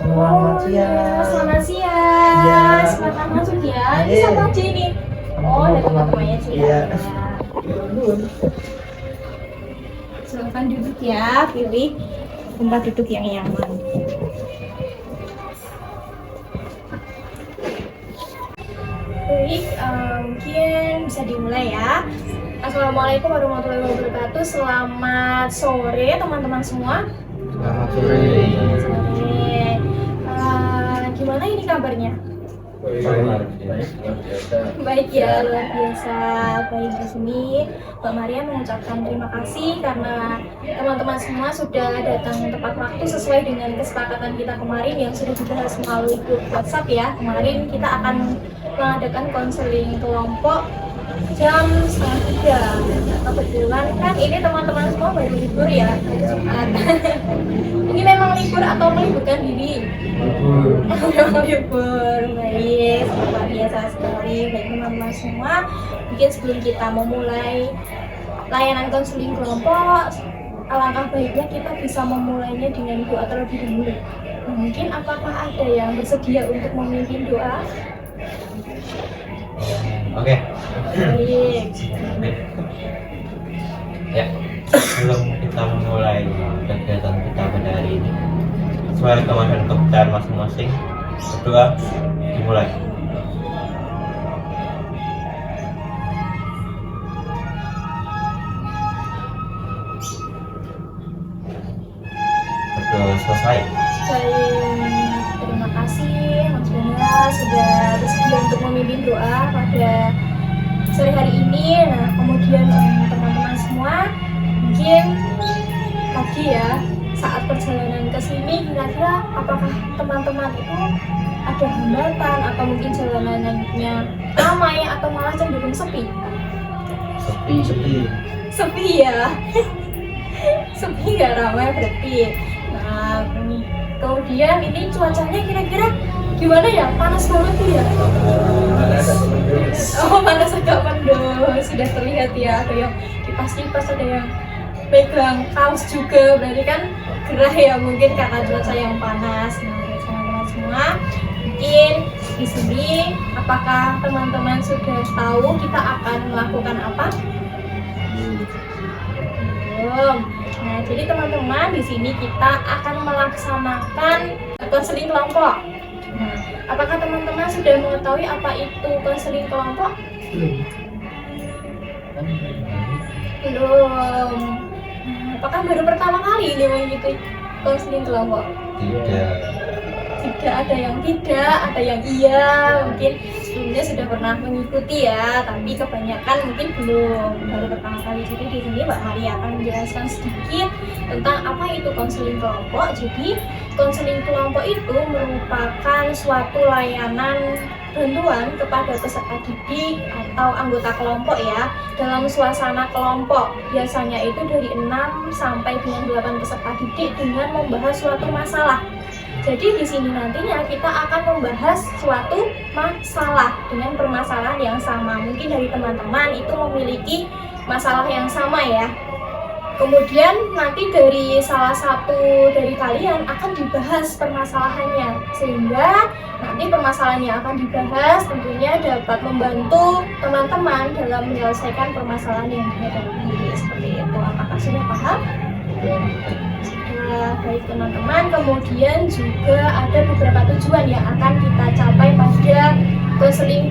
Selamat siang. Selamat siang. Iya. Silakan masuk ya. Ini Iya. siapa aja ini? Oh, ada teman-temannya sih. Iya. Silakan duduk ya, pilih tempat duduk yang nyaman. Baik, mungkin bisa dimulai ya. Assalamualaikum warahmatullahi wabarakatuh. Selamat sore teman-teman semua. Selamat sore. Sore. Gimana ini kabarnya? Baik ya, luar biasa. Baik, di sini Mbak Maria mengucapkan terima kasih karena teman-teman semua sudah datang tepat waktu sesuai dengan kesepakatan kita kemarin yang sudah dibahas melalui grup WhatsApp ya. Kemarin kita akan mengadakan konseling kelompok jam 2:30. Kebetulan kan ini teman-teman semua baru libur ya. Ini memang libur atau meliburkan diri? Memang libur. Baik, luar biasa sekali. Baik teman-teman semua, mungkin sebelum kita memulai layanan konseling kelompok, alangkah baiknya kita bisa memulainya dengan doa terlebih dahulu. Mungkin apakah ada yang bersedia untuk memimpin doa? Oke. Baik. Ya, sebelum kita memulai kegiatan kita pada hari ini, sesuai rekaman dan kepercayaan masing-masing, berdoa dimulai. Berdoa selesai. Baik, terima kasih Mas Daniel sudah bersedia untuk memimpin doa pada sore hari ini. Nah, kemudian teman-teman semua, mungkin tadi ya saat perjalanan ke sini kira-kira apakah teman-teman itu ada hambatan atau mungkin jalanannya ramai atau malah cenderung sepi? Sepi. Sepi ya. Sepi nggak ramai berarti. Nah, kemudian ini cuacanya kira-kira gimana ya? Panas banget tuh ya? Oh, panas agak mendung. Sudah terlihat ya, ada yang kipas-kipas, ada yang pegang kaos juga. Berarti kan gerah ya mungkin karena cuaca yang panas. Nah, buat teman-teman semua, mungkin di sini apakah teman-teman sudah tahu kita akan melakukan apa? Belum. Nah, jadi teman-teman di sini kita akan melaksanakan konseling kelompok. Nah, apakah teman-teman sudah mengetahui apa itu konseling kelompok? Belum. Apakah baru pertama kali ini mengikuti konseling kelompok? Tidak, ada yang tidak, ada yang iya. Mungkin sebelumnya sudah pernah mengikuti ya, tapi kebanyakan mungkin belum, baru pertama kali. Jadi di sini Mbak Maria akan menjelaskan sedikit tentang apa itu konseling kelompok. Jadi konseling kelompok itu merupakan suatu layanan bantuan kepada peserta didik atau anggota kelompok ya dalam suasana kelompok. Biasanya itu dari 6 sampai dengan 8 peserta didik dengan membahas suatu masalah. Jadi di sini nantinya kita akan membahas suatu masalah dengan permasalahan yang sama. Mungkin dari teman-teman itu memiliki masalah yang sama ya. Kemudian nanti dari salah satu dari kalian akan dibahas permasalahannya, sehingga nanti permasalahan yang akan dibahas tentunya dapat membantu teman-teman dalam menyelesaikan permasalahan yang dihadapi. Seperti itu. Apakah sudah paham? Baik teman-teman, kemudian juga ada beberapa tujuan yang akan kita capai pada konseling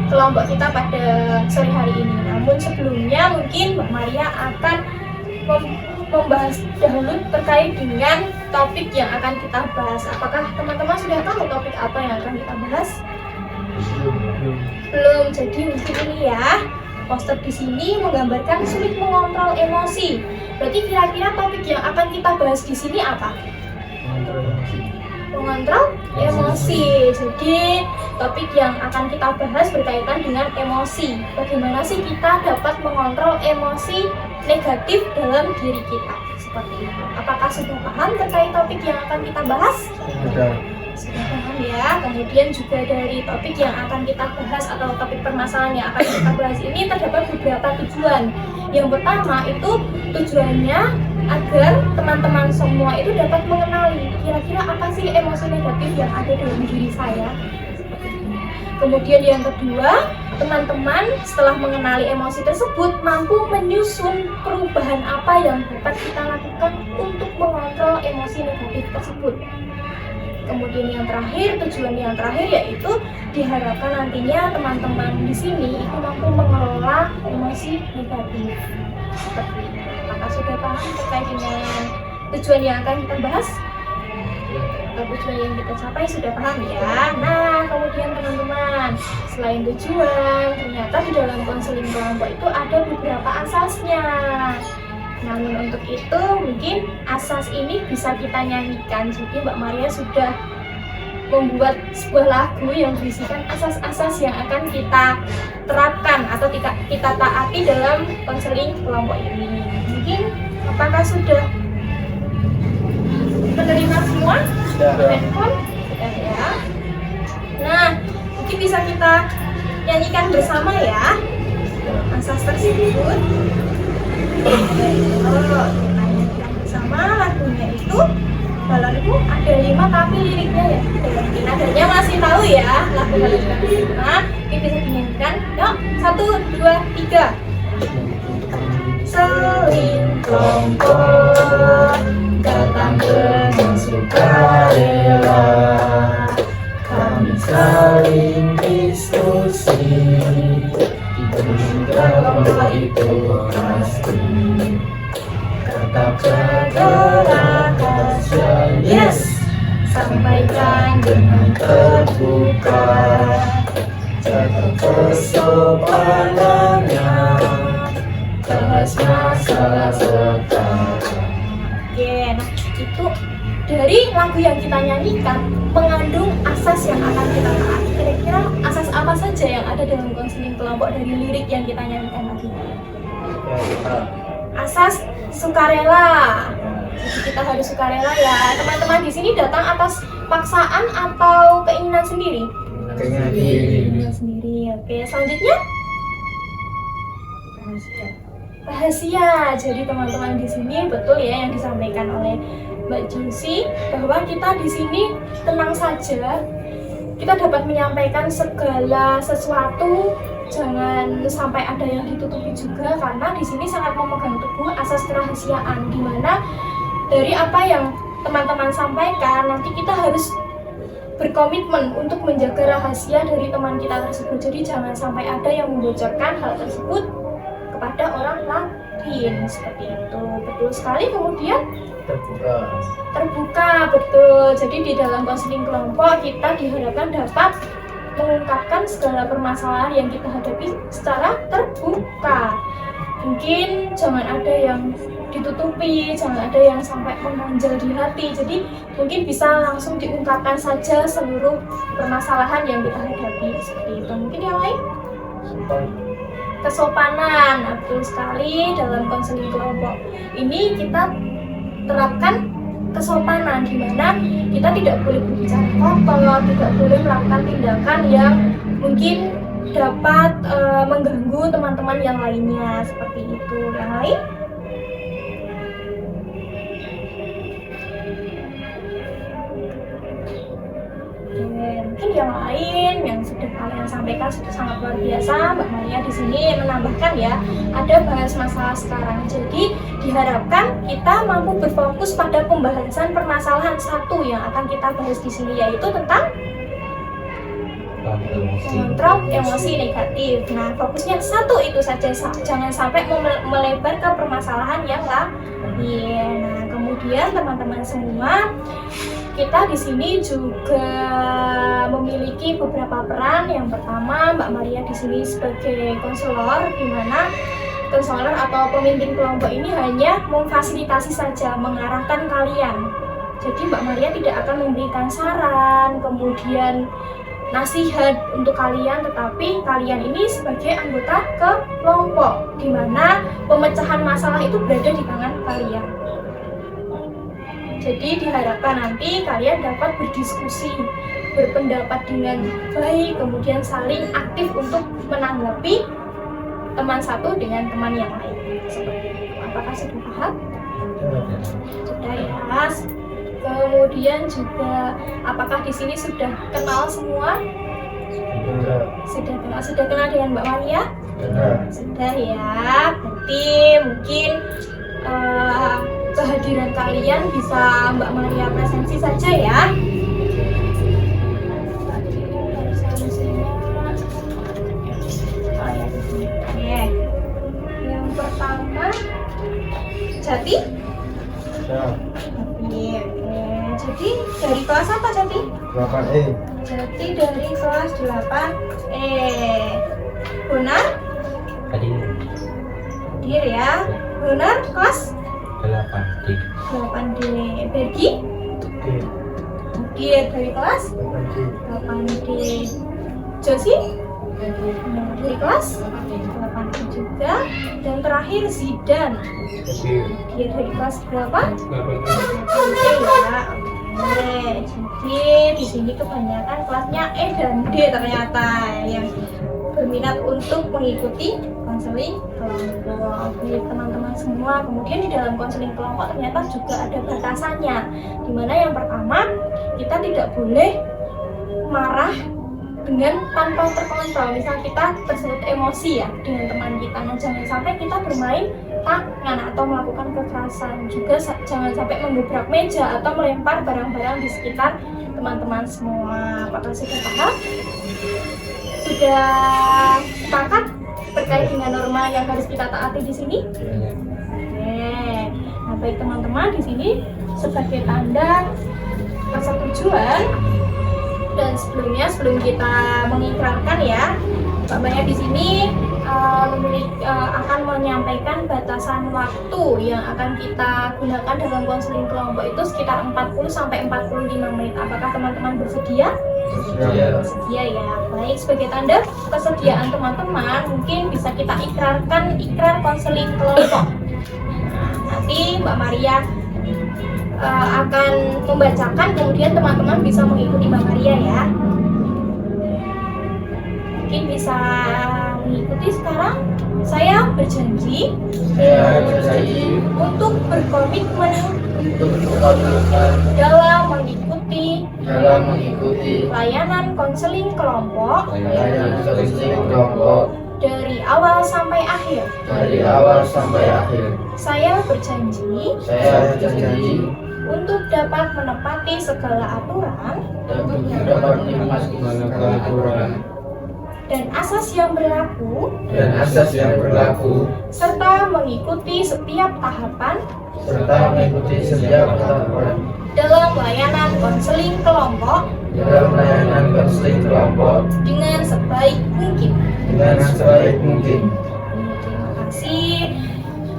kelompok kita pada sore hari ini. Namun sebelumnya mungkin Mbak Maria akan membahas dahulu terkait dengan topik yang akan kita bahas. Apakah teman-teman sudah tahu topik apa yang akan kita bahas? Belum. Jadi mungkin ini ya. Poster di sini menggambarkan sulit mengontrol emosi. Berarti kira-kira topik yang akan kita bahas di sini apa? Mengontrol emosi. Jadi topik yang akan kita bahas berkaitan dengan emosi. Bagaimana sih kita dapat mengontrol emosi negatif dalam diri kita? Seperti itu. Apakah sudah paham terkait topik yang akan kita bahas? Sudah paham ya. Kemudian juga dari topik yang akan kita bahas atau topik permasalahan yang akan kita bahas ini terdapat beberapa tujuan. Yang pertama itu tujuannya agar teman-teman semua itu dapat mengenali kira-kira apa sih emosi negatif yang ada dalam diri saya. Kemudian yang kedua, teman-teman setelah mengenali emosi tersebut mampu menyusun perubahan apa yang dapat kita lakukan untuk mengontrol emosi negatif tersebut. Kemudian yang terakhir, tujuan yang terakhir yaitu diharapkan nantinya teman-teman di sini itu mampu mengelola emosi negatif. Seperti itu. Apakah sudah paham terkait dengan tujuan yang akan kita bahas? Tujuan yang kita capai sudah paham ya. Nah, kemudian teman-teman, selain tujuan, ternyata di dalam konseling kelompok itu ada beberapa asasnya. Namun untuk itu mungkin asas ini bisa kita nyanyikan. Jadi Mbak Maria sudah membuat sebuah lagu yang berisikan asas-asas yang akan kita terapkan atau kita taati dalam konseling kelompok ini. Mungkin apakah sudah menerima semua? Handphone? Sudah ya. Nah, mungkin bisa kita nyanyikan bersama ya asas tersebut. Kita nyanyikan bersama lagunya itu. Balarku ada 5 tapi liriknya ya mungkin adanya masih tahu ya lagu Balarku 5. Ini bisa dinyanyikan. Yuk, 1, 2, 3. Seling kelompok datang dengan sukarela, kami saling diskusi, kelompok itu pasti tetap jaga rahasia. Yes, sampaikan dengan terbuka, jaga kesopanannya, bahas masalah sekarang. Oke, nah itu dari lagu yang kita nyanyikan mengandung asas yang akan kita taati. Kira-kira asas apa saja yang ada dalam konseling kelompok dari lirik yang kita nyanyikan tadi? Asas sukarela. Jadi kita harus sukarela ya. Teman-teman di sini datang atas paksaan atau keinginan sendiri? Keinginan sendiri. Oke, selanjutnya rahasia. Jadi teman-teman di sini betul ya yang disampaikan oleh Mbak Junsi bahwa kita di sini tenang saja. Kita dapat menyampaikan segala sesuatu, jangan sampai ada yang ditutupi juga karena di sini sangat memegang teguh asas kerahasiaan, di mana dari apa yang teman-teman sampaikan nanti kita harus berkomitmen untuk menjaga rahasia dari teman kita tersebut. Jadi jangan sampai ada yang membocorkan hal tersebut kepada orang lain, seperti itu. Betul sekali. Kemudian terbuka, betul. Jadi di dalam konseling kelompok kita diharapkan dapat mengungkapkan segala permasalahan yang kita hadapi secara terbuka. Mungkin jangan ada yang ditutupi, jangan ada yang sampai mengganjal di hati. Jadi mungkin bisa langsung diungkapkan saja seluruh permasalahan yang kita hadapi, seperti itu. Mungkin yang lain? Kesopanan, betul sekali. Dalam konseling kelompok ini kita terapkan kesopanan, di mana kita tidak boleh berbicara kotor, tidak boleh melakukan tindakan yang mungkin dapat mengganggu teman-teman yang lainnya, seperti itu. Yang lain? Mungkin yang lain yang sudah kalian sampaikan sudah sangat luar biasa. Mbak Maria di sini menambahkan ya, ada bahas masalah sekarang. Jadi diharapkan kita mampu berfokus pada pembahasan permasalahan satu yang akan kita bahas di sini, yaitu tentang mengontrol emosi negatif. Nah, fokusnya satu itu saja, jangan sampai melebar ke permasalahan yang lain. Nah, kemudian teman-teman semua, kita di sini juga memiliki beberapa peran. Yang pertama, Mbak Maria di sini sebagai konselor, di mana konselor atau pemimpin kelompok ini hanya memfasilitasi saja, mengarahkan kalian. Jadi Mbak Maria tidak akan memberikan saran, kemudian nasihat untuk kalian, tetapi kalian ini sebagai anggota kelompok, di mana pemecahan masalah itu berada di tangan kalian. Jadi diharapkan nanti kalian dapat berdiskusi, berpendapat dengan baik, kemudian saling aktif untuk menanggapi teman satu dengan teman yang lain. Seperti itu. Apakah sudah paham? Sudah ya. Kemudian juga apakah di sini sudah kenal semua? Sudah kenal dengan Mbak Maria? Sudah ya. Berarti mungkin kehadiran kalian bisa Mbak Maria presensi saja ya. Oke. Yang pertama Jati. Oke. Jadi dari kelas apa Jati? 8E. Jati dari kelas 8E. Benar? Hadir ya. Benar kelas 8D. 8D. Bergi? Hadir dari kelas 8D. Josi? Dari kelas 8D juga. Dan terakhir Zidan. Dia dari kelas berapa? 8D ya. Oke, jadi di sini kebanyakan kelasnya E dan D ternyata yang berminat untuk mengikuti konseling kelompok. Jadi teman-teman semua, kemudian di dalam konseling kelompok ternyata juga ada batasannya. Dimana yang pertama, kita tidak boleh marah dengan tanpa terkontrol. Misal kita tersulut emosi ya dengan teman kita, nah jangan sampai kita bermain tangan atau melakukan kekerasan. Juga jangan sampai menggebrak meja atau melempar barang-barang di sekitar teman-teman semua. Apakah sudah paham? Sudah sepakat terkait dengan norma yang harus kita taati di sini? Oke. Nah, baik teman-teman, di sini sebagai tanda persetujuan dan sebelum kita mengikrarkan ya, Mbak Maya di sini akan menyampaikan batasan waktu yang akan kita gunakan dalam konseling kelompok itu sekitar 40 sampai 45 menit. Apakah teman-teman bersedia? Bersedia ya. Baik, sebagai tanda kesediaan teman-teman, mungkin bisa kita ikrarkan ikrar konseling kelompok. Nanti Mbak Maria akan membacakan, kemudian teman-teman bisa mengikuti Mbak Maria ya. Mungkin bisa mengikuti sekarang. Saya berjanji untuk berkomitmen dalam mengikuti layanan konseling kelompok dari awal sampai akhir. Saya berjanji untuk dapat menepati segala aturan dan asas yang berlaku serta mengikuti setiap tahapan dalam layanan konseling kelompok dengan sebaik mungkin. Terima kasih.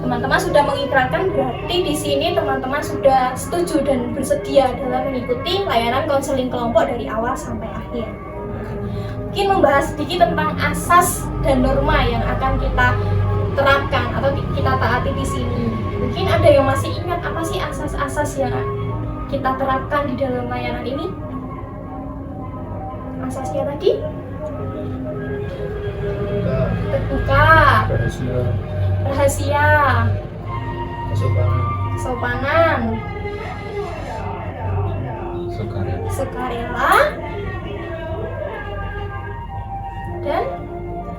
Teman-teman sudah mengikrarkan, berarti di sini teman-teman sudah setuju dan bersedia dalam mengikuti layanan konseling kelompok dari awal sampai akhir. Mungkin membahas sedikit tentang asas dan norma yang akan kita terapkan atau kita taati di sini. Mungkin ada yang masih ingat apa sih asas-asas yang kita terapkan di dalam layanan ini? Asasnya tadi? Terbuka, rahasia, kesopanan, sukarela, dan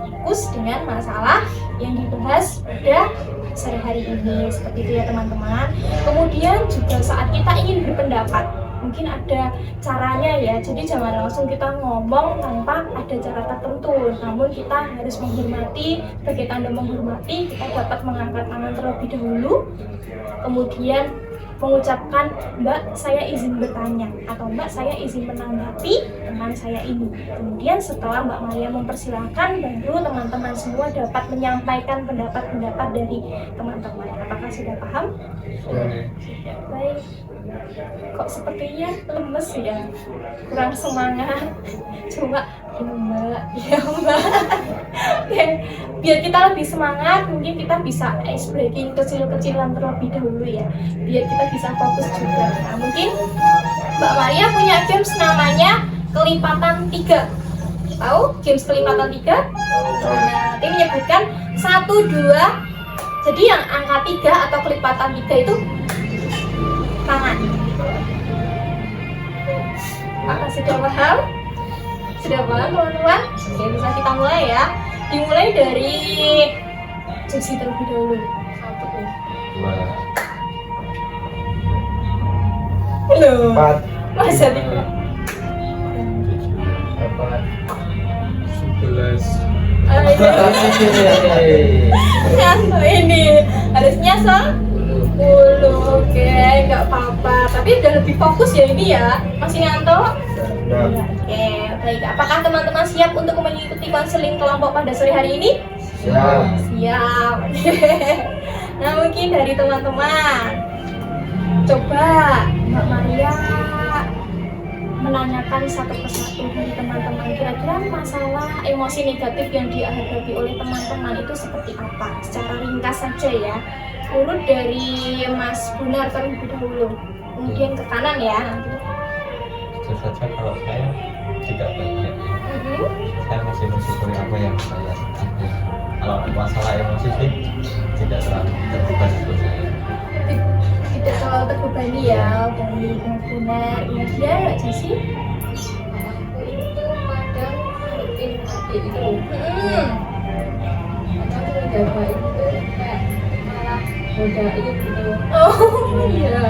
fokus dengan masalah yang dibahas pada sore hari ini. Seperti itu ya teman-teman. Kemudian juga saat kita ingin berpendapat, mungkin ada caranya ya, jadi jangan langsung kita ngomong tanpa ada cara tertentu, namun kita harus menghormati. Sebagai tanda menghormati, kita dapat mengangkat tangan terlebih dahulu, kemudian mengucapkan, "Mbak, saya izin bertanya," atau "Mbak, saya izin menanggapi teman saya ini." Kemudian setelah Mbak Maria mempersilahkan, baru teman-teman semua dapat menyampaikan pendapat-pendapat dari teman-teman. Apakah sudah paham? Baik. Kok sepertinya lemes ya, kurang semangat. Coba ya mbak ya, biar kita lebih semangat, mungkin kita bisa ice breaking kecil-kecilan terlebih dahulu ya, biar kita bisa fokus juga. Nah, mungkin Mbak Maria punya games namanya kelipatan 3. Tahu games kelipatan 3? Nah, tim menyebutkan 1, 2. Jadi yang angka 3 atau kelipatan 3 itu tangan. Apakah sudah paham? Sudah paham teman-teman? Oke, bisa kita mulai ya. Dimulai dari Jesse terlebih dahulu. Satu. Dua. Loh, 4, masa tidak? 8, 11. Nyanto ini harusnya 10. Oke, nggak apa-apa. Tapi udah lebih fokus ya ini ya. Masih ngantuk? Oke, baik. Apakah teman-teman siap untuk mengikuti konseling kelompok pada sore hari ini? siap. Siap. Nah, mungkin dari teman-teman, coba Mbak Maria menanyakan satu persatu dari teman-teman, kira-kira masalah emosi negatif yang dihadapi oleh teman-teman itu seperti apa? Secara ringkas saja ya. Urut dari Mas Gunar terlebih dahulu, kemudian ke kanan ya nanti. Tentu saja kalau saya tidak banyak. Saya masih mensyukuri apa yang saya alami. Kalau masalah emosi sih tidak terlalu terbeban untuk saya. Tidak terlalu terbebani ya dari Mas Gunar. Iya dia Mbak Jessy. Aku itu kadang ngadepin adik itu kadang udah baik itu kayak malah godain gitu. Oh iya,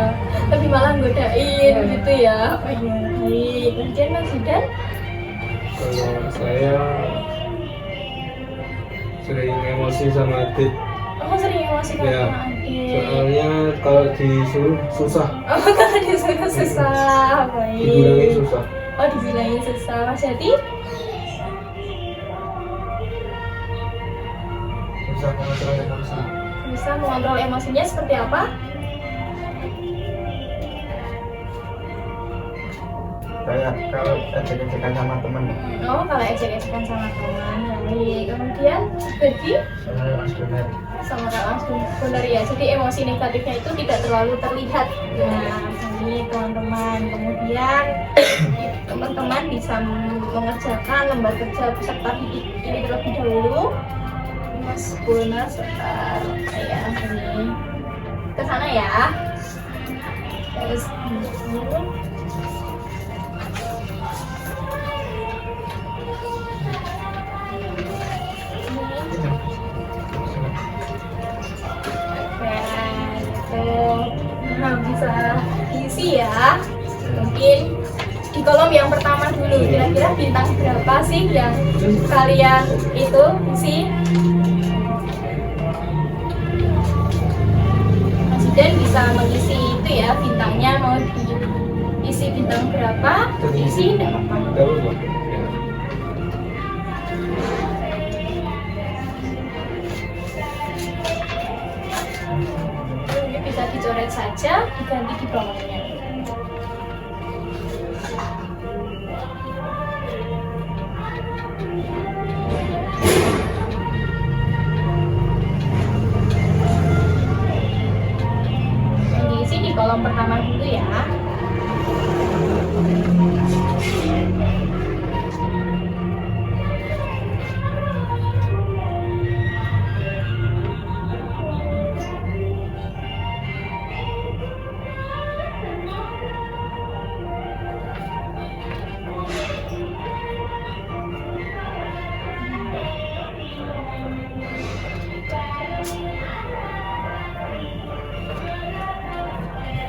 lebih malah godain gitu ya. Oh iya, baik. Kemudian Mas Zidan? Kalau saya sering emosi sama adik, Oh sering emosi kalau Ya, sama adik. soalnya kalau disuruh susah, Oh kalau disuruh susah, dibilangin baik. susah. Oh dibilangin susah. Mas Jati? Bisa mengontrol emosi. Bisa mengontrol emosinya seperti apa? Kayak kalau ejek-ejekan sama temen. Oh kalau ejek-ejekan sama teman, baik. Kemudian bagi Saya Mas Gunar. sama Kak langsung benar ya. Jadi emosi negatifnya itu tidak terlalu terlihat. Nah, ini teman-teman. Kemudian teman-teman bisa mengerjakan lembar kerja peserta didik ini terlebih dahulu. Mas Bonar serta saya ini ke sana ya. Terus nah bisa diisi ya. Mungkin di kolom yang pertama dulu, kira-kira bintang berapa sih yang kalian itu isi? Mas Zidan bisa mengisi itu ya, bintangnya mau diisi bintang berapa, diisi tidak apa-apa. Tahu nggak? Ya. Ini bisa dicoret saja, diganti di bawahnya. Yang diisi di kolom pertama dulu ya.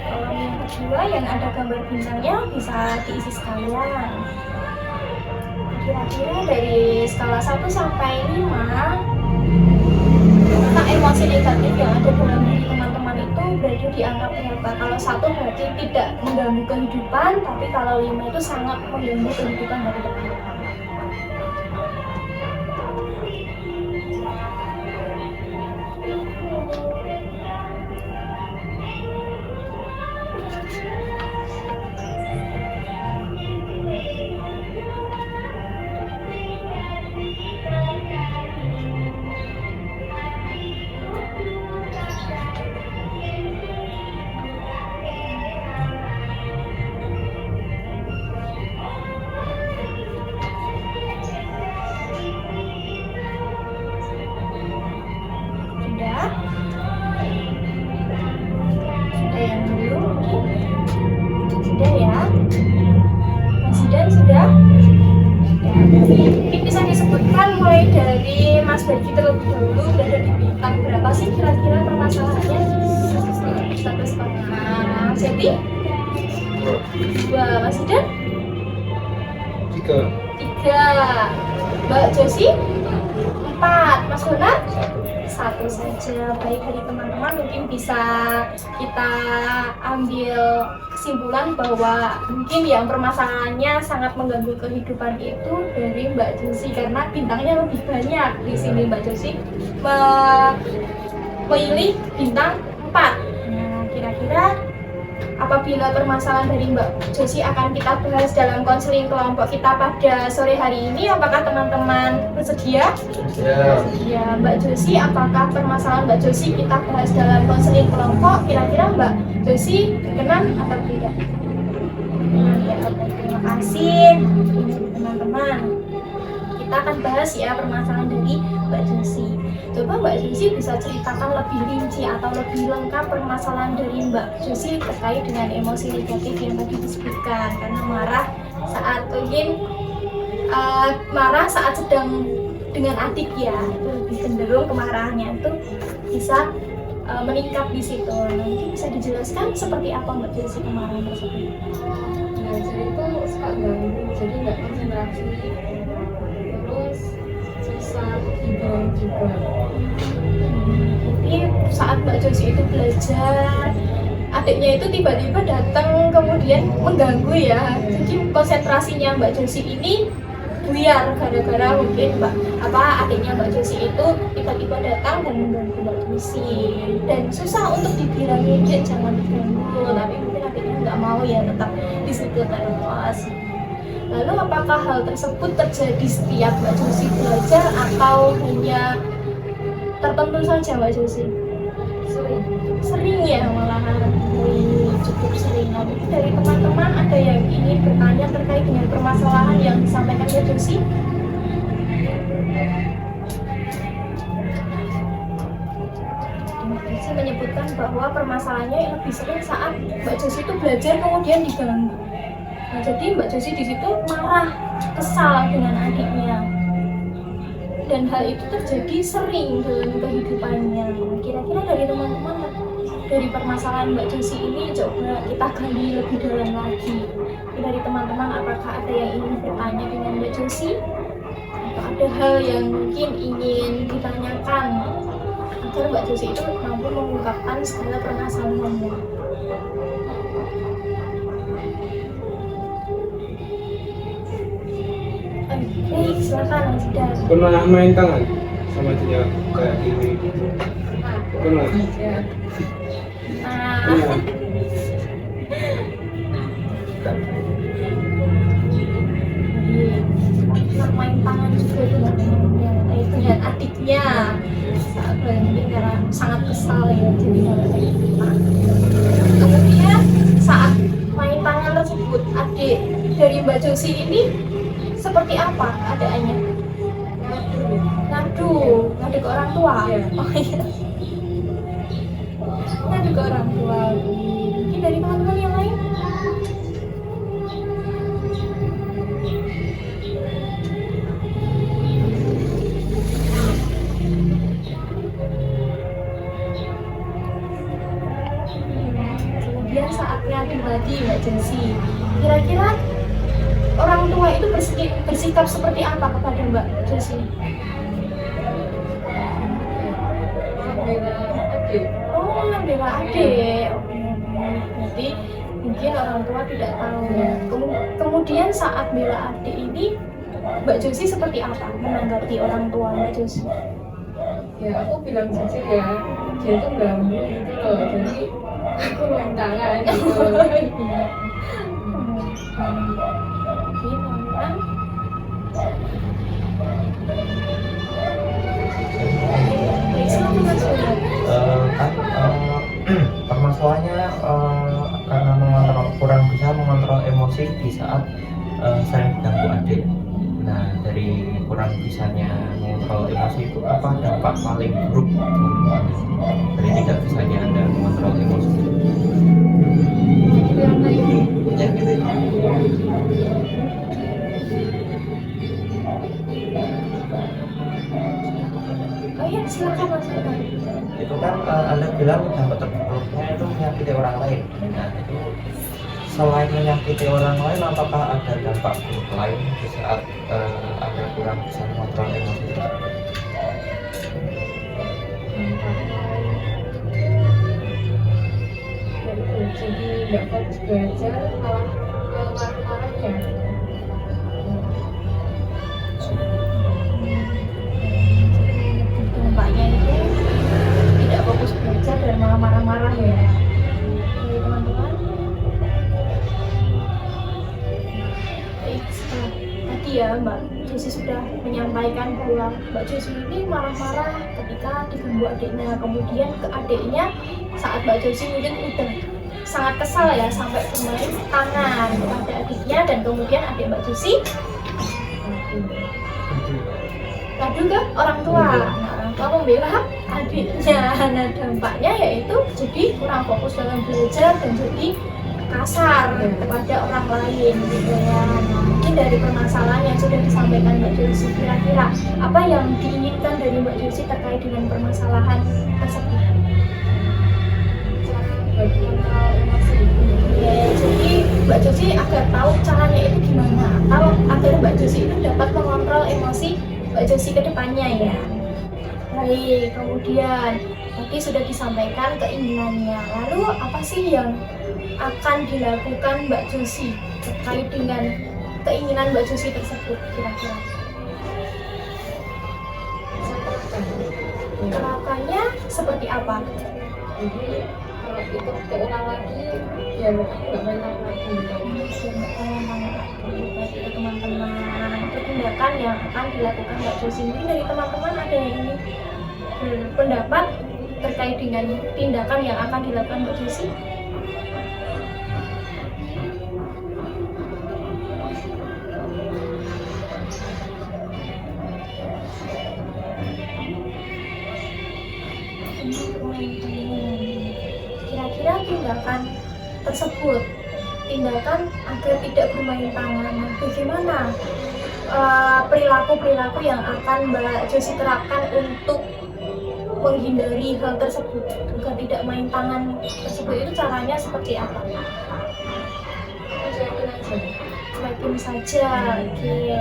Kolom yang kedua yang ada gambar bintangnya bisa diisi sekalian. Kira-kira dari skala 1 sampai 5 tentang emosi negatif yang ada dalam diri teman-teman itu berada di angka berapa? Kalau 1 berarti tidak mengganggu kehidupan, tapi kalau 5 itu sangat mengganggu kehidupan dari teman-teman. Mas bagi terlebih dahulu berada di bintang berapa sih kira-kira permasalahannya? 1,5. Jadi 2. Mas Idan? 3. 3. Mbak Josi? 4. Mas Donar? Satu. 1 saja. Baik, dari teman-teman mungkin bisa kita ambil kesimpulan bahwa mungkin yang permasalahannya sangat mengganggu kehidupan itu dari Mbak Josi karena bintangnya lebih banyak. Di sini Mbak Josi memilih bintang 4. Nah, kira-kira apabila permasalahan dari Mbak Josi akan kita bahas dalam konseling kelompok kita pada sore hari ini, apakah teman-teman bersedia? Ya. Ya, Mbak Josi, apakah permasalahan Mbak Josi kita bahas dalam konseling kelompok? Kira-kira Mbak Josi berkenan atau tidak? Ya, oke, terima kasih teman-teman. Kita akan bahas ya permasalahan dari Mbak Josi. Coba Mbak Josi bisa ceritakan lebih rinci atau lebih lengkap permasalahan dari Mbak Josi terkait dengan emosi negatif yang tadi disebutkan, karena marah saat sedang dengan adik ya, itu lebih cenderung kemarahannya itu bisa meningkat di situ. Nanti bisa dijelaskan seperti apa Mbak Josi kemarahan tersebut? Nah, jadi itu suka ganggu, jadi nggak konsentrasi, terus susah tidur juga. Jadi saat Mbak Josi itu belajar, adiknya itu tiba-tiba datang kemudian mengganggu ya. Jadi konsentrasinya Mbak Josi ini buyar gara-gara mungkin adiknya Mbak Josi itu tiba-tiba datang dan mengganggu Mbak Josi. Dan susah untuk dibilangin dia jangan diganggu, tapi mungkin adiknya nggak mau ya, tetap di situ terus. Lalu apakah hal tersebut terjadi setiap Mbak Josi belajar atau hanya tertentu saja Mbak Josi? Sering ya malahan. Cukup sering. Nah, mungkin dari teman-teman ada yang ingin bertanya terkait dengan permasalahan yang disampaikan Mbak Josi? Mbak Josi menyebutkan bahwa permasalahannya yang lebih sering saat Mbak Josi itu belajar kemudian diganggu. Nah, jadi Mbak Josi di situ marah, kesal dengan adiknya. Dan hal itu terjadi sering dalam kehidupannya. Kira-kira dari teman-teman, dari permasalahan Mbak Josi ini coba kita gali lebih dalam lagi. Dari teman-teman, apakah ada yang ingin bertanya dengan Mbak Josi? Atau ada hal yang mungkin ingin ditanyakan agar Mbak Josi itu mampu mengungkapkan segala permasalahannya? Baik, silakan Mas Idan. Pernah main tangan sama dia kayak gini? Pernah? Ya. Nah, Iya. pernah main tangan juga dengan temannya, dengan adiknya. Saat mungkin karena sangat kesal ya, jadi malah kayak gitu. Kemudian saat main tangan tersebut, adik dari Mbak Josi ini seperti apa keadaannya? Ngadu ke orang tua. Oh iya. Ngadu ke orang tua. Mungkin dari teman-teman yang lain? Kemudian saat ngadu lagi Mbak Josi, kira-kira orang tua itu bersikap seperti apa kepada Mbak Josi? Beda adik. Oh, membela adik. Oke. Berarti mungkin orang tua tidak tahu. Kemudian saat bela adik ini, Mbak Josi seperti apa menanggapi orang tua Mbak Josi? Ya aku bilang jujur ya, dia tuh ganggu gitu loh, jadi aku main tangan gitu. Oke, teman-teman. Baik, silakan Mas Donar. Permasalahannya karena kurang bisa mengontrol emosi di saat sering diganggu adik. Nah, dari kurang bisanya mengontrol emosi itu apa dampak paling buruk dari tidak bisanya Anda mengontrol emosi? Ya, gitu. iya silakan Mas Firman. Itu kan Anda bilang dampak terburuknya itu menyakiti orang lain. Nah itu selain menyakiti orang lain, apakah ada dampak buruk lain di saat Anda kurang bisa mengontrol emosi? Jadi nggak fokus belajar, malah marah-marah ya. Dampaknya itu tidak fokus belajar dan malah marah-marah ya. Jadi teman-teman, baik, tadi ya Mbak Jesi sudah menyampaikan bahwa Mbak Jesi ini marah-marah ketika diganggu adiknya. Kemudian ke adiknya saat Mbak Jesi mungkin udah sangat kesal ya sampai bermain tangan kepada adiknya, dan kemudian adik Mbak Jesi ngadu ke orang tua. Nah, orang tua membela adiknya. Nah, dampaknya yaitu jadi kurang fokus dalam belajar dan jadi kasar kepada orang lain gitu ya. Nah, mungkin dari permasalahan yang sudah disampaikan Mbak Joyce, kira-kira apa yang diinginkan dari Mbak Joyce terkait dengan permasalahan tersebut? Bagi mental emosi. Ya, jadi Mbak Joyce agar tahu caranya itu gimana, atau agar Mbak Joyce itu dapat mengontrol emosi Mbak Joyce ke depannya ya. Baik, kemudian tadi sudah disampaikan keinginannya. Lalu apa sih yang akan dilakukan Mbak Joyce terkait dengan keinginan Mbak Joyce tersebut kira-kira? Saya terapkan. Gerakannya seperti apa? Jadi kalau itu keulang lagi, ya aku nggak main lagi. Itu teman-teman, itu tindakan yang akan dilakukan Mbak Joyce. Mungkin dari teman-teman ada yang ingin berpendapat terkait dengan tindakan yang akan dilakukan Mbak Joyce? Kira-kira tindakan tersebut, tindakan agar tidak bermain tangan, bagaimana perilaku-perilaku yang akan Mbak Joyce terapkan untuk menghindari hal tersebut agar tidak main tangan tersebut, itu caranya seperti apa? Cuekin aja. Cuekin saja. Oke.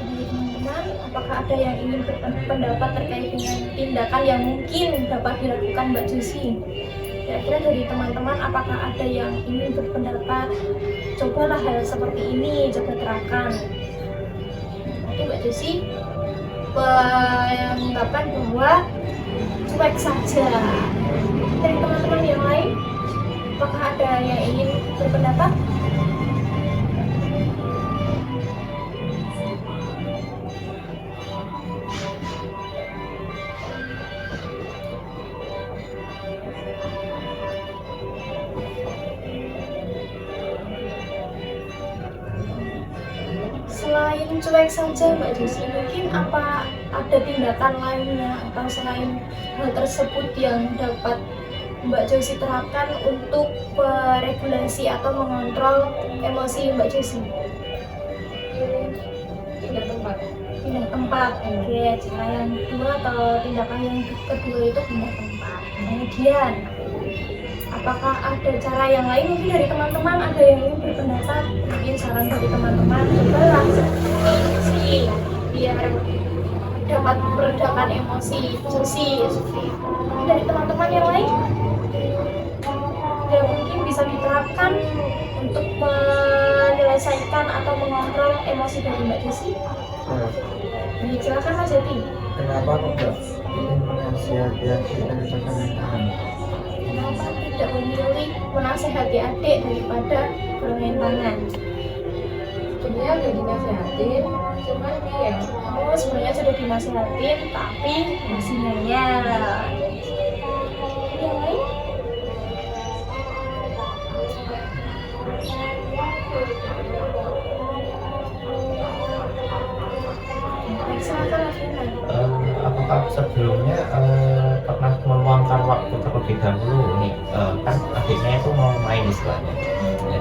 Jadi teman-teman, apakah ada yang ingin berpendapat terkait dengan tindakan yang mungkin dapat dilakukan Mbak Joyce? Kira-kira dari teman-teman apakah ada yang ingin berpendapat, cobalah hal seperti ini, coba terapkan. Oke, Mbak Joyce mengungkapkan bahwa cuek saja. Dari teman-teman yang lain, apakah ada yang ingin berpendapat? Selain cuek saja Mbak Joyce, mungkin apa ada tindakan lainnya atau selain hal tersebut yang dapat Mbak Joyce terapkan untuk regulasi atau mengontrol emosi Mbak Joyce? Pindah tempat. Pindah tempat. Oke, cara yang kedua atau tindakan yang kedua itu pindah tempat. Kemudian apakah ada cara yang lain? Mungkin dari teman-teman ada yang ingin berpendapat, mungkin saran dari teman-teman, cobalah sih biar dapat meredakan emosi Joyce. Mungkin dari teman-teman yang lain yang mungkin bisa diterapkan untuk menyelesaikan atau mengontrol emosi dari Mbak Joyce. Ini silakan Mas Jati. Kenapa kok nggak ingin menasihati adik daripada main tangan? Kenapa tidak memilih menasehati adik daripada bermain tangan? Sebenarnya udah dinasehatin, cuman dia Oh, sebenarnya sudah dinasihatin, tapi masih ngeyel. Yang lain? Baik, silakan Mas Firman. Apakah sebelumnya pernah meluangkan waktu terlebih dahulu nih, kan adiknya itu mau main istilahnya ya.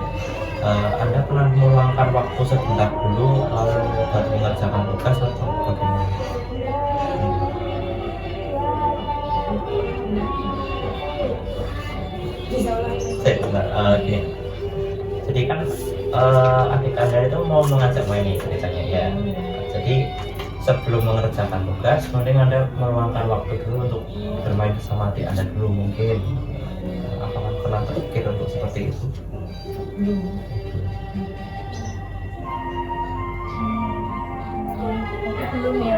Anda pernah meluangkan waktu sebentar dulu lalu baru mengerjakan tugas atau bagaimana? bisa ulangi. Bentar, gini. Jadi kan adik Anda itu mau mengajak main nih ceritanya ya. Jadi sebelum mengerjakan tugas, mending Anda meluangkan waktu dulu untuk bermain bersama adik Anda dulu mungkin. Apakah pernah terpikir untuk seperti itu? Tapi belum ya.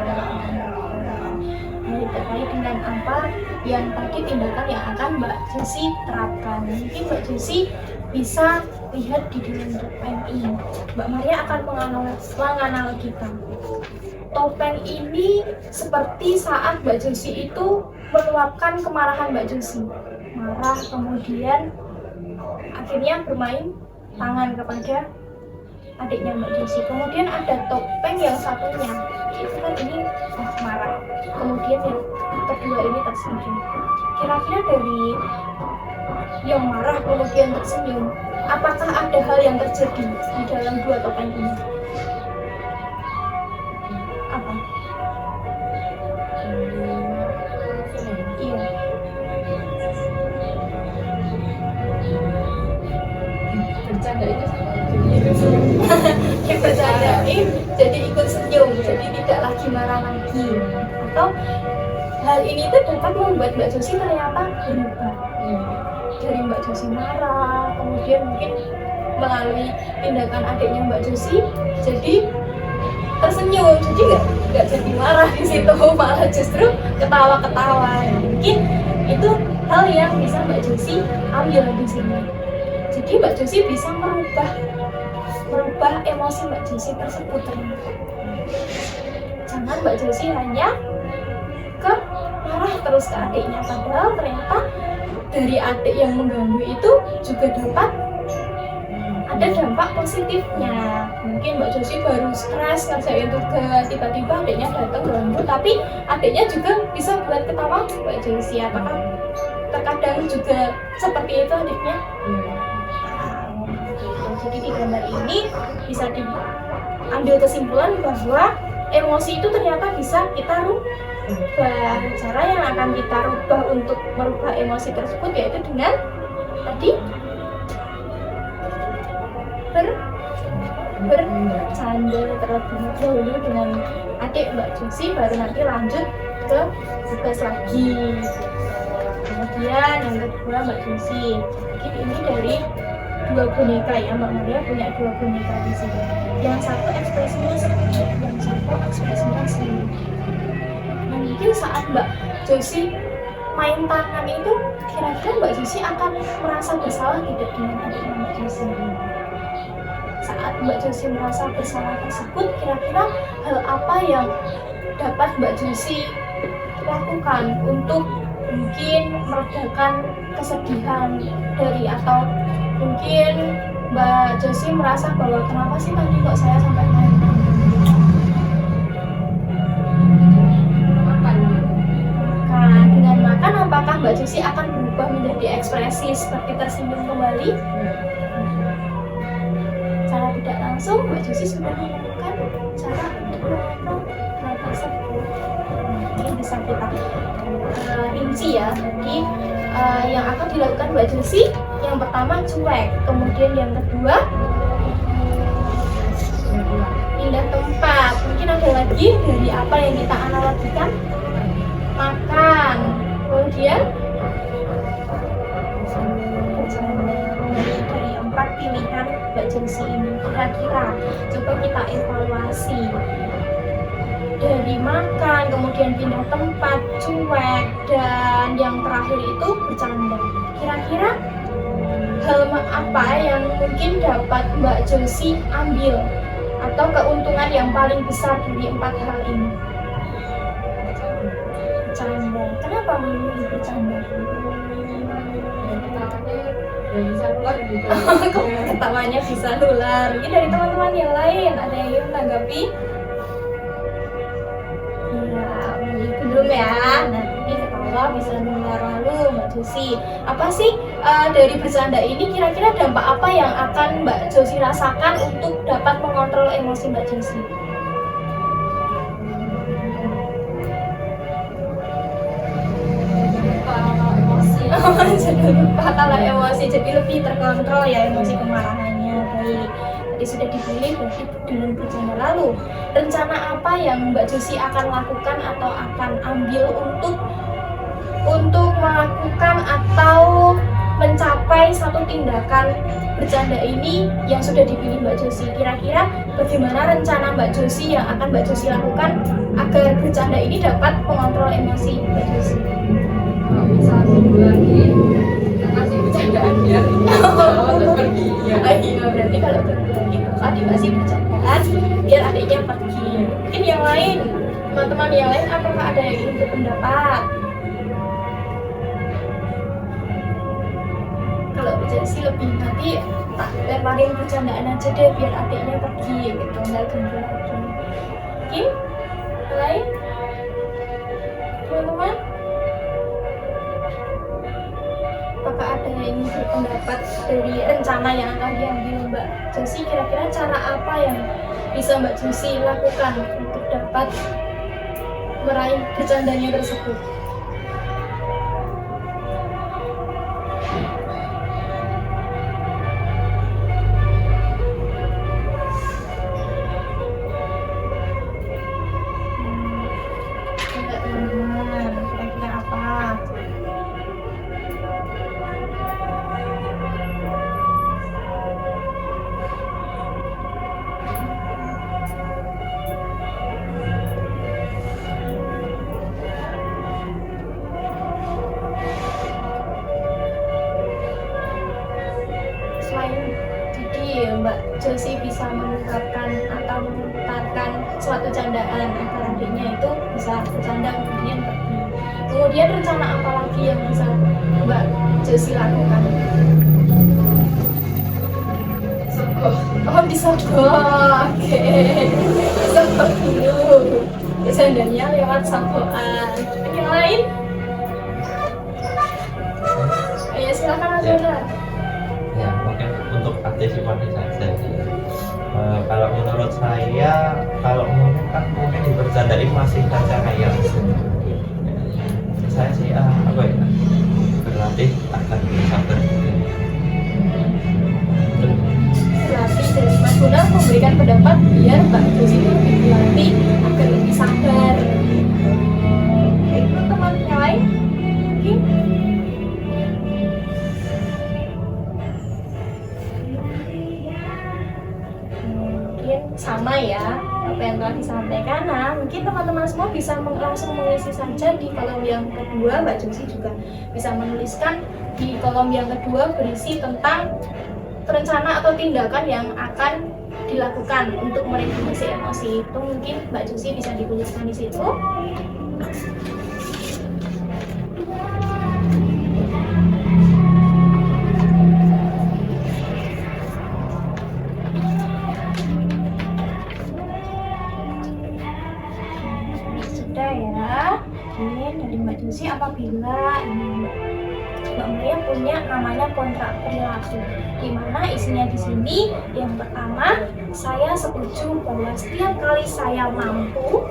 Terkait dengan apa yang tadi tindakan yang akan Mbak Jessy terapkan. Mungkin Mbak Jessy bisa lihat di dalam topeng ini. Mbak Maria akan menganalogikan. Topeng ini seperti saat Mbak Jessy itu meluapkan kemarahan Mbak Jessy. Marah, kemudian akhirnya bermain tangan kepada adiknya Mbak Jessy. Kemudian ada topeng yang satunya, itu kan ini marah. Kemudian yang kedua ini tersenyum. Kira-kira dari yang marah kemudian tersenyum, apakah ada hal yang terjadi di dalam dua topeng ini? Apa? Iya. Bercanda itu sama Yang bercandain jadi ikut senyum, jadi tidak lagi marah lagi. Atau hal ini tuh dapat membuat Mbak Jessy ternyata berubah dari Mbak Jessy marah, kemudian mungkin melalui tindakan adiknya Mbak Jessy jadi tersenyum, jadi nggak jadi marah di situ, malah justru ketawa-ketawa. Mungkin itu hal yang bisa Mbak Jessy ambil di sini. Jadi Mbak Jessy bisa merubah emosi Mbak Jessy tersebut ternyata. Jangan Mbak Jessy hanya ke marah terus ke adiknya, padahal ternyata dari adik yang mengganggu itu juga dapat ada dampak positifnya. Mungkin Mbak Jessy baru stres ngerjain tugas, tiba-tiba adiknya datang ganggu, tapi adiknya juga bisa buat ketawa Mbak Jessy. Apakah terkadang juga seperti itu adiknya? Jadi di gambar ini bisa diambil kesimpulan bahwa emosi itu ternyata bisa kita rubah. Cara yang akan kita rubah untuk merubah emosi tersebut yaitu dengan tadi bercanda terlebih dahulu dengan adik Mbak Jessy, baru nanti lanjut ke tugas lagi. Kemudian yang kedua Mbak Jessy, jadi ini dari dua boneka ya, Mbak Maria punya dua boneka di sini. Yang satu ekspresinya sedih, yang satu ekspresinya senang. Mungkin saat Mbak Jessy main tangan itu, kira-kira Mbak Jessy akan merasa bersalah tidak dengan adiknya Mbak Jessy? Saat Mbak Jessy merasa bersalah tersebut, kira-kira hal apa yang dapat Mbak Jessy lakukan untuk mungkin meredakan kesedihan dari, atau mungkin Mbak Jessy merasa bahwa kenapa sih tadi kok saya sampai main makan. Nah, dengan makan apakah Mbak Jessy akan berubah menjadi ekspresi seperti tersenyum kembali? Secara tidak langsung Mbak Jessy sudah menemukan cara untuk mengontrol hal tersebut. Ini bisa kita rinci ya. Jadi yang akan dilakukan Mbak Jessy, yang pertama cuek, kemudian yang kedua pindah tempat. Mungkin ada lagi dari apa yang kita analogikan, makan, kemudian bercanda. Dari 4 pilihan Mbak Jessy ini, kira-kira coba kita evaluasi. Dari makan, kemudian pindah tempat, cuek, dan yang terakhir itu bercanda. Kira-kira hal apa yang mungkin dapat Mbak Jessy ambil atau keuntungan yang paling besar dari 4 hal ini? Bercanda. Kenapa memilih bercanda? Bisa keluar gitu. Ketawanya bisa nular. Mungkin dari teman-teman yang lain ada yang ingin menanggapi? Ya, belum ya. Nanti ketawa bisa nular. Lalu Mbak Jessy, apa sih dari bercanda ini kira-kira dampak apa yang akan Mbak Jessy rasakan untuk dapat mengontrol emosi Mbak Jessy? Kalau emosi Jadi lupa kalau emosi, jadi lebih terkontrol ya emosi kemarahannya. Baik, tadi sudah dipilih berarti dengan bercanda. Lalu rencana apa yang Mbak Josi akan lakukan atau akan ambil untuk melakukan atau mencapai satu tindakan bercanda ini yang sudah dipilih Mbak Josi? Kira-kira bagaimana rencana Mbak Josi yang akan Mbak Josi lakukan agar bercanda ini dapat mengontrol emosi Mbak Josi? Kalau misalnya minggu lagi kita kasih bercandaan dia terus pergi ya. Iya, berarti kalau berbagi kakak dikasih bercandaan biar adiknya pergi. Mungkin yang lain, teman-teman yang lain apakah ada yang ingin berpendapat? Kalau Josi lebih nanti tak lemparin bercandaan aja deh biar adiknya pergi gitu, nggak ganggu lagi. Oke, yang lain teman-teman, apakah ada yang ingin berpendapat dari rencana yang akan diambil Mbak Josi? Kira-kira cara apa yang bisa Mbak Josi lakukan untuk dapat meraih bercandanya tersebut? Enggak, teman-teman, kira-kira apa? Selain tadi Mbak Josi bisa mengungkapkan atau memutarkan suatu candaan agar adiknya itu bisa bercanda kemudian pergi. Kemudian rencana apa lagi yang bisa Mbak Josi lakukan? Oh, disogok. Oke. Disogok dulu. Bercandanya lewat sogokan. Yang lain? Ayo silakan Mas Hendra. Ya mungkin untuk antisipasi saja sih. Kalau menurut saya, kalau mungkin dibercandain masih rencana yang saya sih apa ya, berlatih akan bersabar. Berlatih dari Mas Gunnar memberikan pendapat biar Mbak Josi itu lebih berlatih agar lebih sabar. Itu teman yang lain mungkin? Mungkin sama ya apa yang telah disampaikan. Nah, mungkin teman-teman semua bisa langsung mengisi saja di kolom yang kedua. Mbak Josi juga bisa menuliskan di kolom yang kedua berisi tentang rencana atau tindakan yang akan dilakukan untuk meregulasi emosi. Itu mungkin Mbak Josi bisa dituliskan di situ. Sudah ya. Oke, dari Mbak Josi apabila Mbak Maria punya namanya kontrak perilaku, di mana isinya di sini yang pertama, saya setuju bahwa setiap kali saya mampu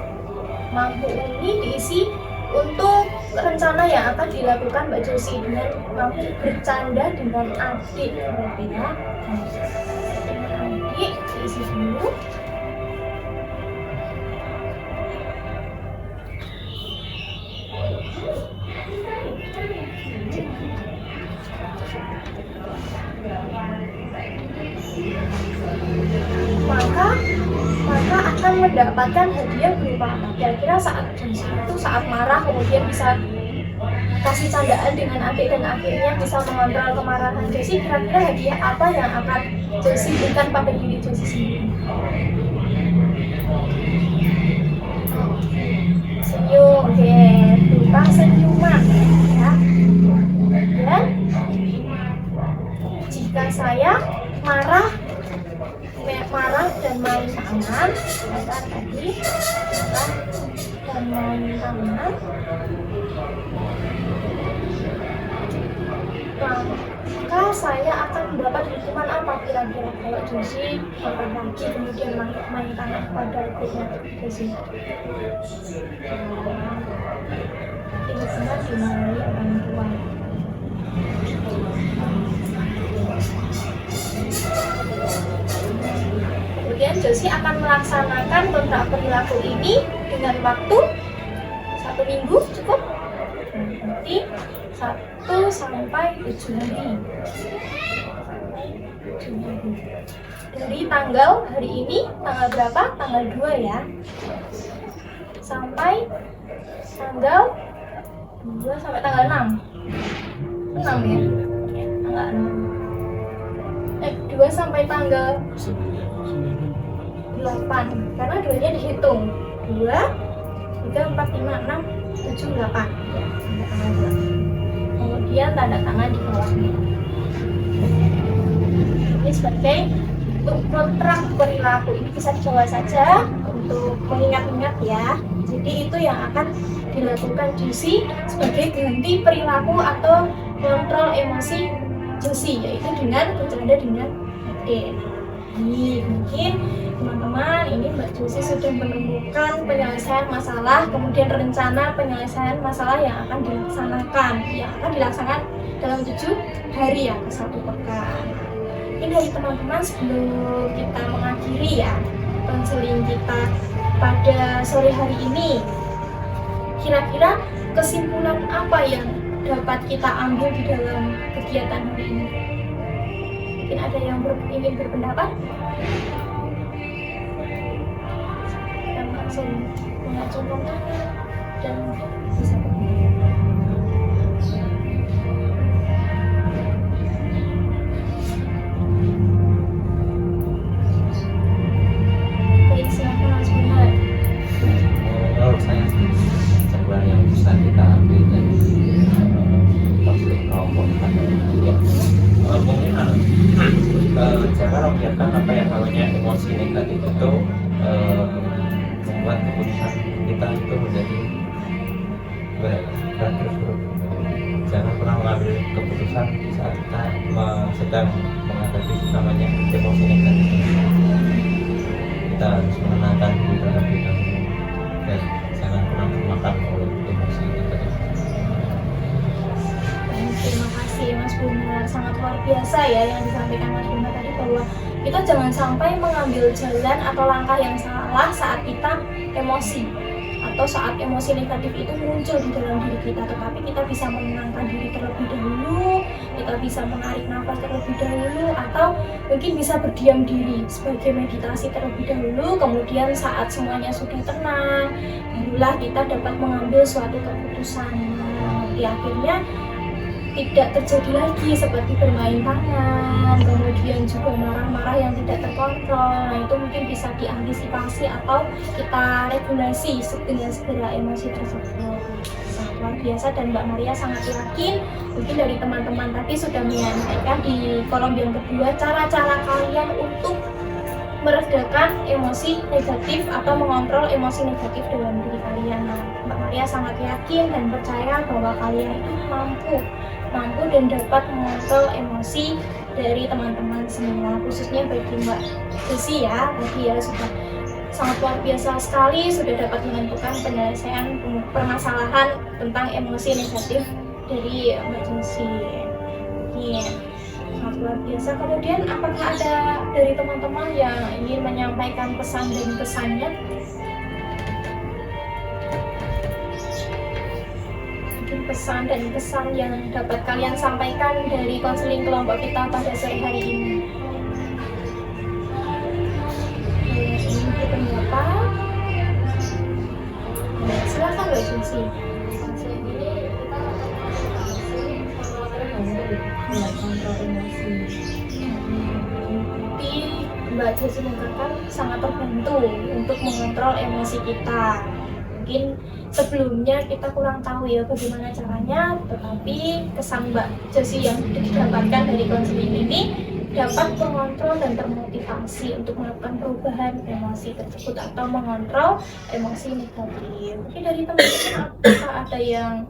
ini diisi untuk rencana yang akan dilakukan Mbak Josi dengan mampu bercanda dengan adik, berarti ya dengan adik diisi dulu. maka akan mendapatkan hadiah berupa apa? Kira-kira saat Josi itu saat marah kemudian bisa kasih candaan dengan adik dan akhirnya bisa mengontrol kemarahan Josi, kira-kira hadiah apa yang akan Josi berikan pada diri Josi sendiri? Senyum, oke, berupa senyuman ya. Dan jika saya marah dan main tangan, sebentar tadi marah dan main tangan, maka saya akan mendapat hukuman apa kira-kira kalau Josi makan lagi kemudian main tangan pada adiknya Josi? Ini benar dimarahi orang tua. Kemudian Josie akan melaksanakan kontrak perilaku ini dengan waktu 1 minggu cukup? Nanti 1 sampai 7 hari. Dari tanggal hari ini, tanggal berapa? Tanggal 2 ya. Sampai tanggal 2 sampai tanggal 6. 6 ya? Tanggal 6. 2 sampai tanggal 8. Karena 2-nya dihitung. 2, 3, 4, 5, 6, 7, 8. Ya, sampai tanggal 8. Kemudian tanda tangan di bawahnya. Ini sebagai untuk kontrak perilaku, ini bisa dicoba saja untuk mengingat-ingat ya. Jadi itu yang akan dilakukan Josie sebagai ganti perilaku atau kontrol emosi Josie, yaitu dengan bercanda dengan Ade. Jadi mungkin teman-teman, ini Mbak Josie sudah menemukan penyelesaian masalah, kemudian rencana penyelesaian masalah yang akan dilaksanakan dalam 7 hari ya, ke 1 pekan. Mungkin dari teman-teman sebelum kita mengakhiri ya konseling kita pada sore hari ini, kira-kira kesimpulan apa yang dapat kita ambil di dalam kegiatan hari ini? Mungkin ada yang ingin berpendapat? Dan langsung mengacungkan tangan dan bisa berdiri. Baik, silakan Mas Bunga. Menurut saya sebuah yang bisa kita ambil dari konflik kelompok ya, mungkin jangan membiarkan apa yang namanya emosi negatif itu membuat keputusan kita itu menjadi berat terus. Jangan pernah mengambil keputusan di saat kita sedang menghadapi namanya emosi negatif. Kita harus menenangkan diri terlebih dahulu dan jangan pernah termakan oleh emosi negatif. Terima kasih Mas Bunga, sangat luar biasa ya yang disampaikan Mas Bunga tadi, bahwa kita jangan sampai mengambil jalan atau langkah yang salah saat kita emosi atau saat emosi negatif itu muncul di dalam diri kita, tetapi kita bisa menenangkan diri terlebih dahulu, kita bisa menarik nafas terlebih dahulu, atau mungkin bisa berdiam diri sebagai meditasi terlebih dahulu. Kemudian saat semuanya sudah tenang, barulah kita dapat mengambil suatu keputusan. Di akhirnya tidak terjadi lagi seperti bermain tangan, kemudian juga marah-marah yang tidak terkontrol. Nah, itu mungkin bisa diantisipasi atau kita regulasi dengan segera emosi tersebut. Sangat luar biasa, dan Mbak Maria sangat yakin mungkin dari teman-teman tadi sudah menyampaikan di kolom yang kedua cara-cara kalian untuk meredakan emosi negatif atau mengontrol emosi negatif dalam diri kalian. Nah, Mbak Maria sangat yakin dan percaya bahwa kalian itu mampu dan dapat mengontrol emosi dari teman-teman semua, khususnya bagi Mbak Josie ya, tadi ya sudah sangat luar biasa sekali, sudah dapat menentukan penyelesaian permasalahan tentang emosi negatif dari Mbak Josie. Iya, sangat luar biasa. Kemudian apakah ada dari teman-teman yang ingin menyampaikan pesan dan kesannya? Pesan dan kesan yang dapat kalian sampaikan dari konseling kelompok kita pada sore hari ini. Ini berpendapat. Silakan Mbak Josie. Jadi Mbak Josie mengatakan sangat terbantu untuk mengontrol emosi kita. Mungkin sebelumnya kita kurang tahu ya bagaimana caranya, tetapi kesan Mbak Josie yang sudah didapatkan dari konseling ini dapat mengontrol dan termotivasi untuk melakukan perubahan emosi tersebut atau mengontrol emosi negatif. Mungkin dari teman-teman apakah ada yang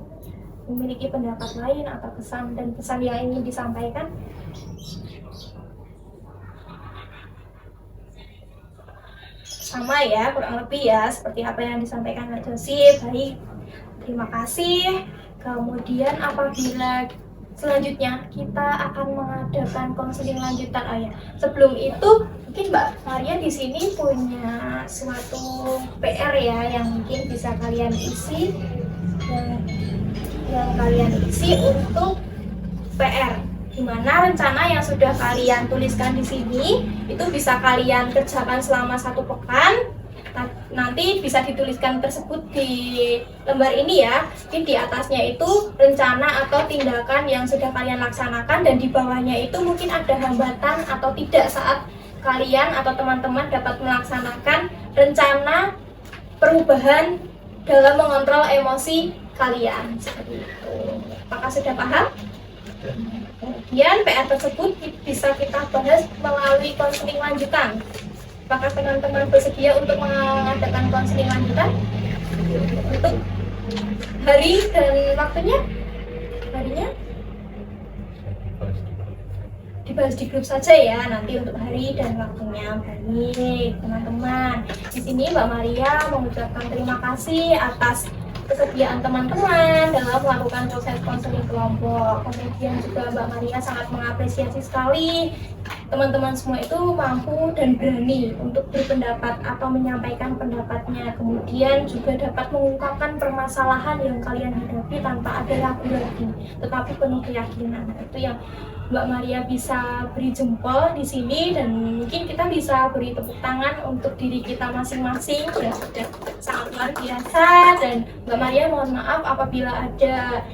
memiliki pendapat lain atau kesan dan pesan yang ingin disampaikan? Sama ya, kurang lebih ya seperti apa yang disampaikan Mbak Josie. Baik, terima kasih. Kemudian apabila selanjutnya kita akan mengadakan konseling lanjutan. Oh ya, sebelum itu mungkin Mbak Maria di sini punya suatu PR ya yang mungkin bisa kalian isi, yang kalian isi untuk PR, dimana rencana yang sudah kalian tuliskan di sini itu bisa kalian kerjakan selama 1 pekan. Nanti bisa dituliskan tersebut di lembar ini ya. Di atasnya itu rencana atau tindakan yang sudah kalian laksanakan, dan di bawahnya itu mungkin ada hambatan atau tidak saat kalian atau teman-teman dapat melaksanakan rencana perubahan dalam mengontrol emosi kalian. Seperti itu. Apakah sudah paham? Kemudian PR tersebut bisa kita bahas melalui konseling lanjutan. Apakah teman-teman bersedia untuk mengadakan konseling lanjutan? Untuk hari dan waktunya? Harinya dibahas di grup saja ya, nanti untuk hari dan waktunya. Baik teman-teman, di sini Mbak Maria mengucapkan terima kasih atas kesediaan teman-teman dalam melakukan proses konseling kelompok. Kemudian juga Mbak Maria sangat mengapresiasi sekali teman-teman semua itu mampu dan berani untuk berpendapat atau menyampaikan pendapatnya. Kemudian juga dapat mengungkapkan permasalahan yang kalian hadapi tanpa ada ragu-ragu, tetapi penuh keyakinan. Itu yang Mbak Maria bisa beri jempol di sini, dan mungkin kita bisa beri tepuk tangan untuk diri kita masing-masing yang sudah sangat luar biasa. Dan Mbak Maria mohon maaf apabila ada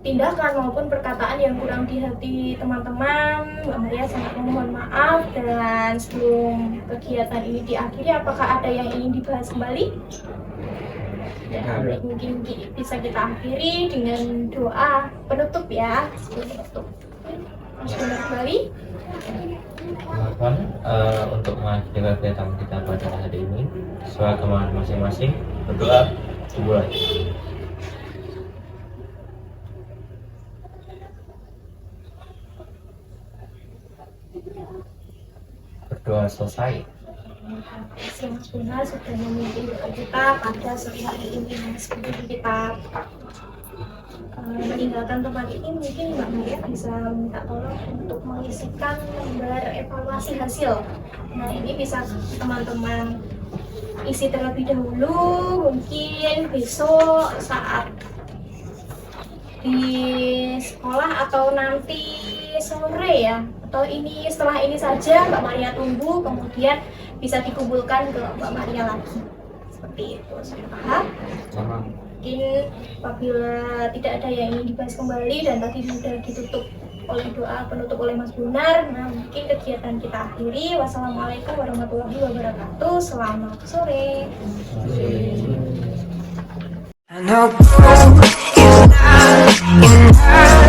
tindakan maupun perkataan yang kurang di hati teman-teman. Mbak Maria sangat memohon maaf. Dan sebelum kegiatan ini diakhiri, apakah ada yang ingin dibahas kembali? Dan mungkin bisa kita akhiri dengan doa penutup ya. Penutup. Mas Benar kembali. Teman-teman, untuk mengakhiri kegiatan kita pada hari ini, sesuai kemauan masing-masing, berdoa dimulai. Berdoa selesai. Mas Benar sudah memimpin doa kita pada sore hari ini. Sebelum kita meninggalkan tempat ini, mungkin Mbak Maria bisa minta tolong untuk mengisikan lembar evaluasi hasil. Nah, ini bisa teman-teman isi terlebih dahulu, mungkin besok saat di sekolah atau nanti sore ya, atau ini setelah ini saja Mbak Maria tunggu, kemudian bisa dikumpulkan ke Mbak Maria lagi. Seperti itu, saya paham. Mungkin apabila tidak ada yang ingin dibahas kembali dan tadi sudah ditutup oleh doa penutup oleh Mas Benar, nah mungkin kegiatan kita akhiri. Wassalamualaikum warahmatullahi wabarakatuh. Selamat sore. I know you're not